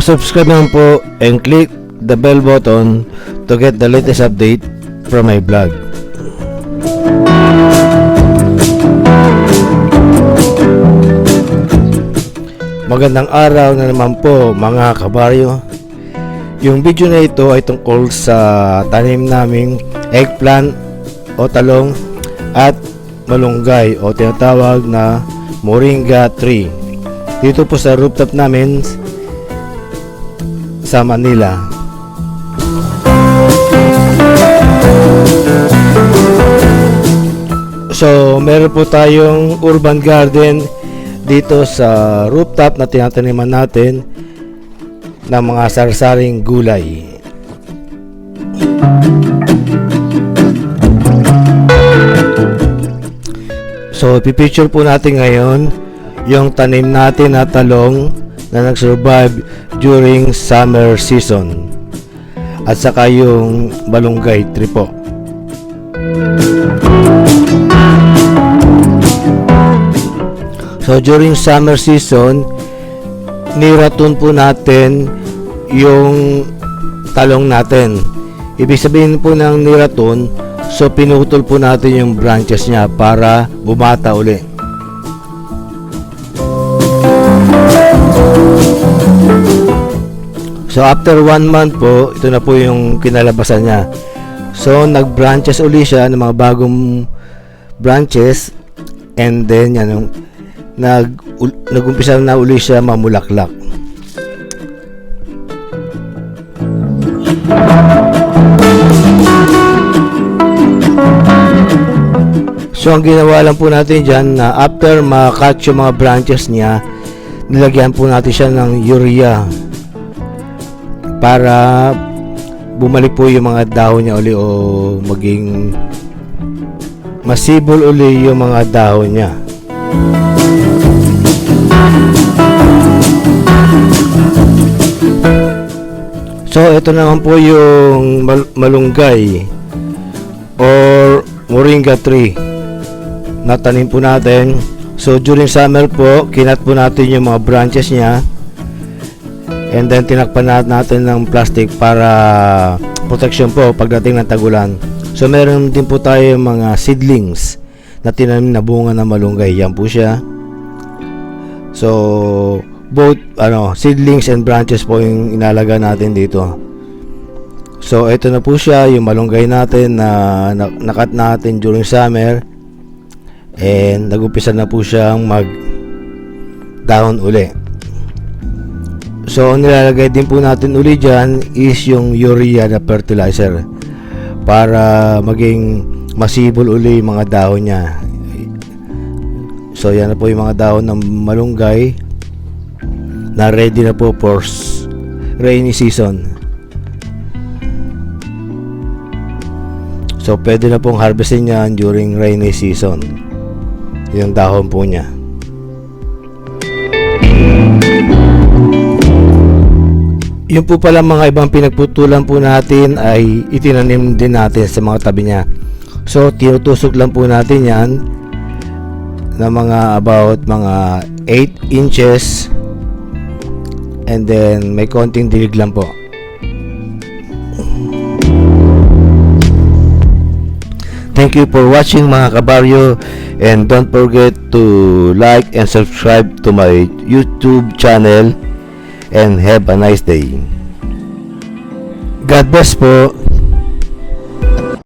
Pa-subscribe naman po and click the bell button to get the latest update from my vlog. Magandang araw na naman po mga kabaryo. Yung video na ito ay tungkol sa tanim naming eggplant o talong at malunggay o tinatawag na moringa tree. Dito po sa rooftop namin sa Manila. So meron po tayong urban garden dito sa rooftop na tinataniman natin ng mga sarsaring gulay. So ipipicture po natin ngayon yung tanim natin na talong na nag-survive during summer season at saka yung malunggay tree po. So during summer season, niraton po natin yung talong natin. Ibig sabihin po ng niraton, so pinutol po natin yung branches niya para bumata uli. So after 1 month po, ito na po yung kinalabasan niya. So nag-branches uli siya ng mga bagong branches, and then yan, nag-umpisa na uli siya mamulaklak. So ang ginawa lang po natin dyan na after ma-cut yung mga branches niya, nilagyan po natin siya ng urea para bumalik po yung mga dahon niya uli o maging masibol uli yung mga dahon niya. So ito naman po yung malunggay or moringa tree na tanim po natin. So during summer po, kinat po natin yung mga branches niya, and then tinakpan natin ng plastic para protection po pagdating ng tagulan. So meron din po tayo mga seedlings na tinanim na bunga ng malunggay. Yan po siya. So both seedlings and branches po yung inalaga natin dito. So ito na po siya, yung malunggay natin na nakat natin during summer, and nag-umpisa na po siyang mag dahon uli. So nilalagay din po natin uli dyan is yung urea na fertilizer para maging masibol uli yung mga dahon niya. So yan na po yung mga dahon ng malunggay na ready na po for rainy season. So pwede na pong harvestin yan during rainy season, yung dahon po niya. Yung po pala mga ibang pinagputulan po natin ay itinanim din natin sa mga tabi niya. So tinutusok lang po natin yan na mga about mga 8 inches, and then may konting dilig lang po. Thank you for watching mga kabaryo, and don't forget to like and subscribe to my YouTube channel, and have a nice day. God bless po.